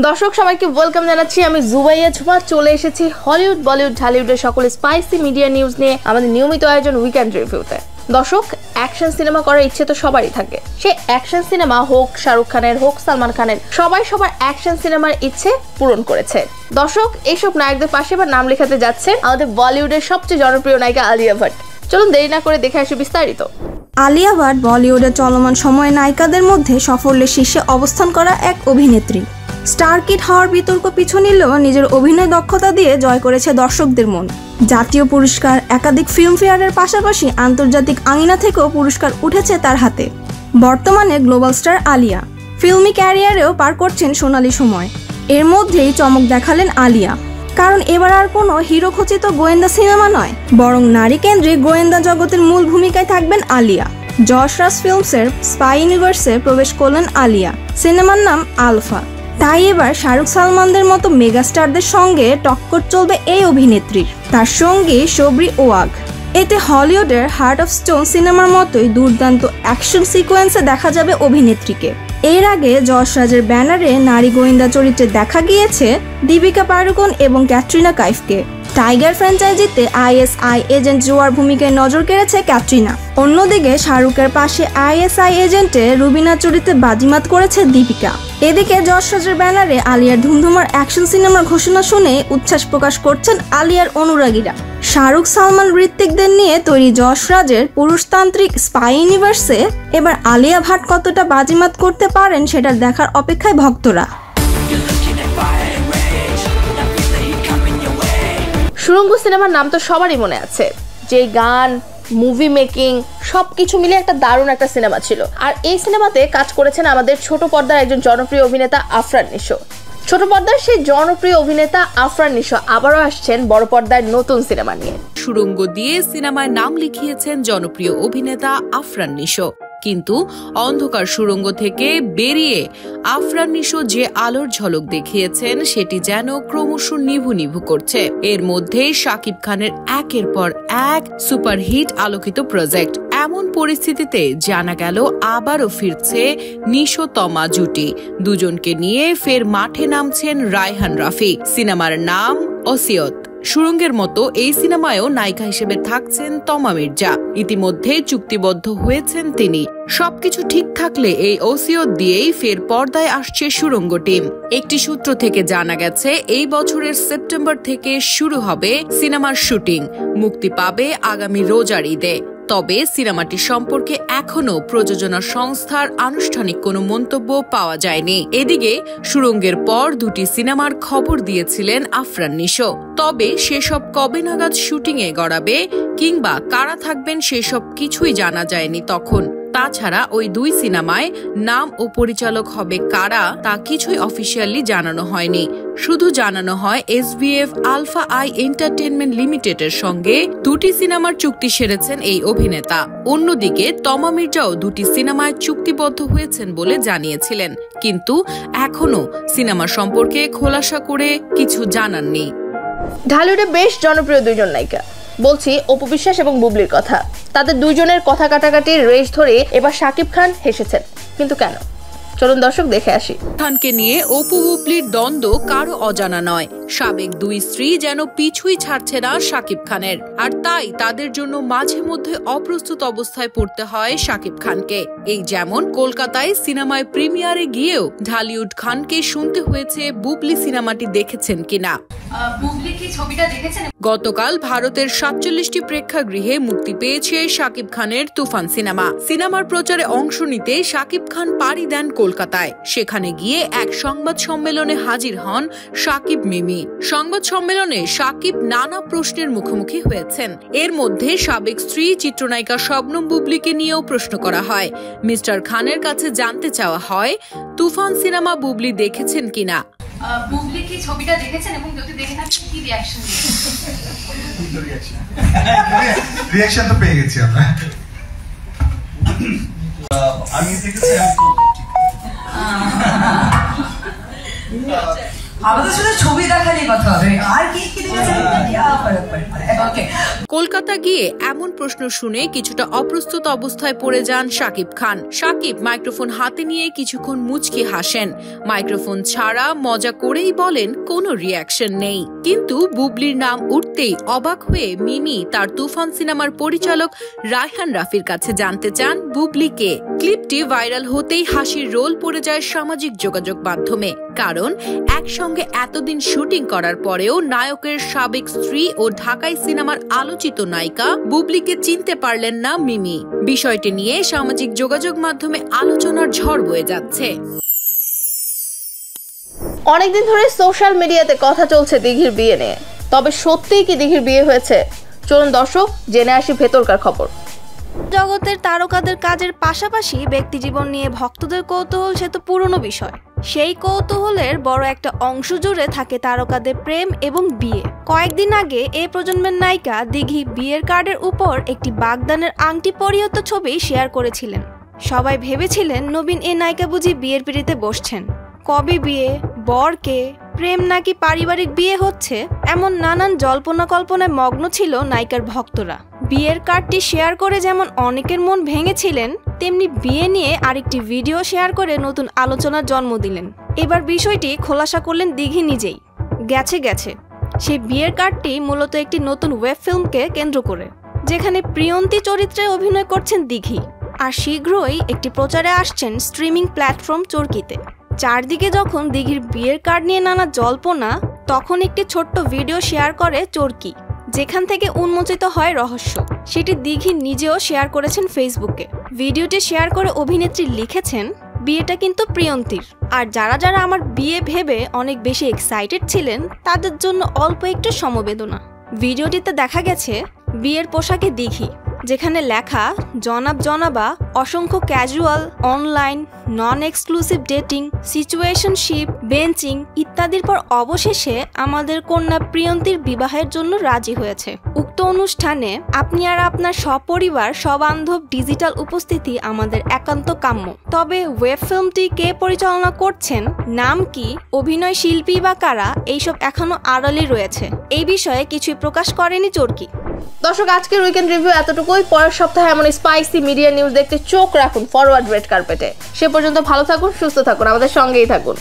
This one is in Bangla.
দর্শক সবাইকে ওয়েলকাম জানাচ্ছি। আমি জুবাইয়া ঝুমা চলে এসেছি হলিউড, বলিউড, ঢালিউডের সকল স্পাইসি মিডিয়া নিউজ নিয়ে আমাদের নিয়মিত আয়োজন উইকেন্ড রিভিউতে। দর্শক, অ্যাকশন সিনেমা করার ইচ্ছে তো সবারই থাকে। সে অ্যাকশন সিনেমা হোক শাহরুখ খানের, হোক সালমান খানের, সবাই সবার অ্যাকশন সিনেমার ইচ্ছে পূরণ করেছে। দর্শক, এইসব নায়কদের পাশে এবার নাম লেখাতে যাচ্ছে আমাদের বলিউডের সবচেয়ে জনপ্রিয় নায়িকা আলিয়া ভাট। চলুন দেরি না করে দেখে আসি বিস্তারিত। আলিয়া ভাট বলিউডের চলমান সময়ে নায়িকাদের মধ্যে সাফল্যের শীর্ষে অবস্থান করা এক অভিনেত্রী। স্টার কিড হওয়ার বিতর্ক পিছু নিলেও নিজের অভিনয় দক্ষতা দিয়ে জয় করেছে দর্শকদের মন। জাতীয় পুরস্কার, একাধিক ফিল্মফেয়ারের পাশাপাশি আন্তর্জাতিক আঙিনা থেকেও পুরস্কার উঠেছে তার হাতে। বর্তমানে গ্লোবাল স্টার আলিয়া ফিল্মি ক্যারিয়ারেও পার করছেন সোনালী সময়। এর মধ্যেই চমক দেখালেন আলিয়া, কারণ এবার আর কোনো হিরো খচিত গোয়েন্দা সিনেমা নয়, বরং নারী কেন্দ্রিক গোয়েন্দা জগতের মূল ভূমিকায় থাকবেন আলিয়া। যশ রাজ ফিল্মসের স্পাই ইউনিভার্সে প্রবেশ করলেন আলিয়া। সিনেমার নাম আলফা। তাই এবার শাহরুখ সালমানদের মতো মেগাস্টারদের সঙ্গে টক্কর চলবে এই অভিনেত্রীর। তার সঙ্গী শবরি ওয়াগ। এতে হলিউডের হার্ট অফ স্টোন সিনেমার মতোই দুর্দান্ত অ্যাকশন সিকোয়েন্সে দেখা যাবে অভিনেত্রীকে। এর আগে যশ রাজের ব্যানারে নারী গোয়েন্দা চরিত্রে দেখা গিয়েছে দীপিকা পাড়ুকোন এবং ক্যাটরিনা কাইফকে। টাইগার ফ্র্যাঞ্চাইজিতে আইএসআই এজেন্ট জোয়ার ভূমিকায় নজর কেড়েছে ক্যাটরিনা। অন্যদিকে শাহরুখের পাশে আইএসআই এজেন্টে রুবিনা চরিত্রে বাজিমাত করেছে দীপিকা। এদিকে যশ রাজের ব্যানারে আলিয়ার ধুমধুমার অ্যাকশন সিনেমার ঘোষণা শুনে উচ্ছ্বাস প্রকাশ করছেন আলিয়ার অনুরাগীরা। শাহরুখ, সালমান, ঋত্বিকদের নিয়ে তৈরি যশ রাজের পুরুষতান্ত্রিক স্পাই ইউনিভার্সে এবার আলিয়া ভাট কতটা বাজিমাত করতে পারেন সেটা দেখার অপেক্ষায় ভক্তরা। সুড়ঙ্গ সিনেমার নাম তো সবারই মনে আছে। যে গান, মুভি মেকিং সবকিছু মিলে একটা দারুণ একটা সিনেমা ছিল। আর এই সিনেমাতে কাজ করেছেন আমাদের ছোট পর্দার একজন জনপ্রিয় অভিনেতা আফরান নিশো। ছোট পর্দার সেই জনপ্রিয় অভিনেতা আফরান নিশো আবারও আসছেন বড় পর্দার নতুন সিনেমা নিয়ে। সুড়ঙ্গ দিয়ে সিনেমায় নাম লিখিয়েছেন জনপ্রিয় অভিনেতা আফরান নিশো। কিন্তু অন্ধকার সুড়ঙ্গ থেকে বেরিয়ে আফরান নিশো যে আলোর ঝলক দেখিয়েছেন সেটি যেন ক্রমশ নিভু নিভু করছে। এর মধ্যে শাকিব খানের একের পর এক সুপারহিট আলোকিত প্রজেক্ট। এমন পরিস্থিতিতে জানা গেল আবারও ফিরছে নিশো তমা জুটি। দুজনকে নিয়ে ফের মাঠে নামছেন রায়হান রাফি। সিনেমার নাম ওসিয়ত। সুড়ঙ্গের মতো এই সিনেমায়ও নায়িকা হিসেবে থাকছেন তমা মির্জা। ইতিমধ্যে চুক্তিবদ্ধ হয়েছেন তিনি। সবকিছু ঠিক থাকলে এই ওসিয়ত দিয়েই ফের পর্দায় আসছে সুড়ঙ্গ টিম। একটি সূত্র থেকে জানা গেছে এই বছরের সেপ্টেম্বর থেকে শুরু হবে সিনেমার শুটিং। মুক্তি পাবে আগামী রোজার ঈদে। তবে সিনেমাটি সম্পর্কে এখনো প্রযোজনা সংস্থার আনুষ্ঠানিক কোনো মন্তব্য পাওয়া যায়নি। এদিকে সুড়ঙ্গের পর দুটি সিনেমার খবর দিয়েছিলেন আফরান নিশো। তবে সেসব কবে নাগাদ শুটিংয়ে গড়াবে কিংবা কারা থাকবেন সেসব কিছুই জানা যায়নি তখন। তাছাড়া ওই দুই সিনেমায় নাম ও পরিচালক হবে কারা তা কিছুই অফিসিয়ালি জানানো হয়নি। শুধু জানানো হয় এসবিএফ আলফা আই এন্টারটেইনমেন্ট লিমিটেডের সঙ্গে দুটি সিনেমার চুক্তি সেরেছেন এই অভিনেতা। অন্যদিকে তমা মির্জাও দুটি সিনেমায় চুক্তিবদ্ধ হয়েছেন বলে জানিয়েছিলেন, কিন্তু এখনো সিনেমা সম্পর্কে খোলাসা করে কিছু জানাননি। ঢালিউডে বেশ জনপ্রিয় দুইজন নায়িকা, বলছি অপু বিশ্বাস এবং বুবলির কথা। তাদের দুইজনের কথা কাটাকাটির রেশ ধরে এবার শাকিব খান হেসেছেন, কিন্তু কেন? চলুন দর্শক দেখে আসি। খানকে নিয়ে অপু বুবলির দ্বন্দ্ব কারো অজানা নয়। সাবেক দুই স্ত্রী যেন পিছুই ছাড়ছে না শাকিব খানের। আর তাই তাদের জন্য মাঝে মধ্যে অপ্রস্তুত অবস্থায় পড়তে হয় শাকিব খানকে। এই যেমন কলকাতায় সিনেমায় প্রিমিয়ারে গিয়েও ঢালিউড খানকে শুনতে হয়েছে বুবলি সিনেমাটি দেখেছেন কিনা। গতকাল ভারতের 47টি প্রেক্ষাগৃহে মুক্তি পেয়েছে শাকিব খানের তুফান সিনেমা। সিনেমার প্রচারে অংশ নিতে শাকিব খান পাড়ি দেন কলকাতায়। সেখানে গিয়ে এক সংবাদ সম্মেলনে হাজির হন শাকিব মিমি। সংবাদ সম্মেলনে শাকিব নানা প্রশ্নের মুখোমুখি হয়েছেন। এর মধ্যে সাবেক স্ত্রী চিত্রনায়িকা শবনম বুবলিকে নিয়েও প্রশ্ন করা হয়। মিস্টার খানের কাছে জানতে চাওয়া হয় তুফান সিনেমা বুবলি দেখেছেন কিনা। বুবলি কি ছবিটা দেখেছেন এবং যদি দেখে থাকেন কি রিঅ্যাকশন রিঅ্যাকশন তো পেয়ে গেছি আমরা। আমি দেখেছি আমাদের শুধু ছবি দেখালেই কথা হবে, আর কি কি দেখেছেন ফারাক পড়ে। ওকে, কলকাতা গিয়ে এমন প্রশ্ন শুনে কিছুটা অপ্রস্তুত অবস্থায় পড়ে যান শাকিব খান। শাকিব মাইক্রোফোন হাতে নিয়ে কিছুক্ষণ মুচকি হাসেন, মাইক্রোফোন ছাড়া মজা করেই বলেন কোনো রিয়াকশন নেই। কিন্তু বুবলির নাম উঠতেই অবাক হয়ে মিমি তার তুফান সিনেমার পরিচালক রায়হান রাফির কাছে জানতে চান বুবলিকে। ক্লিপটি ভাইরাল হতেই হাসির রোল পড়ে যায় সামাজিক যোগাযোগ মাধ্যমে, কারণ একসঙ্গে এতদিন শুটিং করার পরেও নায়কের সাবেক স্ত্রী ও ঢাকাই সিনেমার আলোচিত নায়িকা বুবলিকে চিনতে পারলেন না মিমি। বিষয়টি নিয়ে সামাজিক যোগাযোগ মাধ্যমে আলোচনার ঝড় বয়ে যাচ্ছে। অনেকদিন ধরে সোশ্যাল মিডিয়াতে কথা চলছে দিঘির বিয়ে নিয়ে, তবে সত্যিই কি দিঘির বিয়ে হয়েছে? চলুন দর্শক জেনে আসি ভেতরকার খবর। জগতের তারকাদের কাজের পাশাপাশি ব্যক্তিজীবন নিয়ে ভক্তদের কৌতূহল সে তো পুরনো বিষয়। সেই কৌতূহলের বড় একটা অংশ জুড়ে থাকে তারকাদের প্রেম এবং বিয়ে। কয়েকদিন আগে এই প্রজন্মের নায়িকা দিঘি বিয়ের কার্ডের উপর একটি বাগদানের আংটি পরিহিত ছবি শেয়ার করেছিলেন। সবাই ভেবেছিলেন নবীন এই নায়িকা বুঝি বিয়ের পিঁড়িতে বসছেন। কবে বিয়ে, বর কে, প্রেম নাকি পারিবারিক বিয়ে হচ্ছে, এমন নানান জল্পনা কল্পনায় মগ্ন ছিল নায়িকার ভক্তরা। বিয়ের কার্ডটি শেয়ার করে যেমন অনেকের মন ভেঙেছিলেন, তেমনি বিয়ে নিয়ে আরেকটি ভিডিও শেয়ার করে নতুন আলোচনার জন্ম দিলেন। এবার বিষয়টি খোলাসা করলেন দিঘি নিজেই। গেছে সেই বিয়ের কার্ডটি মূলত একটি নতুন ওয়েব ফিল্মকে কেন্দ্র করে, যেখানে প্রিয়ন্তী চরিত্রে অভিনয় করছেন দিঘি। আর শীঘ্রই একটি প্রচারে আসছেন স্ট্রিমিং প্ল্যাটফর্ম চরকিতে। চারদিকে যখন দিঘির বিয়ের কার্ড নিয়ে নানা জল্পনা, তখন একটি ছোট্ট ভিডিও শেয়ার করে চরকি, যেখান থেকে উন্মোচিত হয় রহস্য। সেটি দিঘি নিজেও শেয়ার করেছেন ফেসবুকে। ভিডিওটি শেয়ার করে অভিনেত্রী লিখেছেন, বিয়েটা কিন্তু প্রিয়ন্তীর, আর যারা যারা আমার বিয়ে ভেবে অনেক বেশি এক্সাইটেড ছিলেন তাদের জন্য অল্প একটু সমবেদনা। ভিডিওটিতে দেখা গেছে বিয়ের পোশাকে দিঘি, যেখানে লেখা জনাব জনাবা, অসংখ্য ক্যাজুয়াল, অনলাইন, নন এক্সক্লুসিভ ডেটিং, সিচুয়েশনশিপ, বেঞ্চিং ইত্যাদির পর অবশেষে আমাদের কন্যা প্রিয়ন্তীর বিবাহের জন্য রাজি হয়েছে। উক্ত অনুষ্ঠানে আপনি আর আপনার সপরিবার সবান্ধব ডিজিটাল উপস্থিতি আমাদের একান্ত কাম্য। তবে ওয়েব ফিল্মটি কে পরিচালনা করছেন, নাম কি, অভিনয় শিল্পী বা কারা, এইসব এখনো আড়ালে রয়েছে। এই বিষয়ে কিছুই প্রকাশ করেনি চরকি। দর্শক আজকের উইকেন্ড রিভিউ এতটুকুই। পরের সপ্তাহে এমন স্পাইসি মিডিয়া নিউজ দেখতে চোখ রাখুন ফরওয়ার্ড রেড কার্পেটে। সে পর্যন্ত ভালো থাকুন, সুস্থ থাকুন, আমাদের সঙ্গেই থাকুন।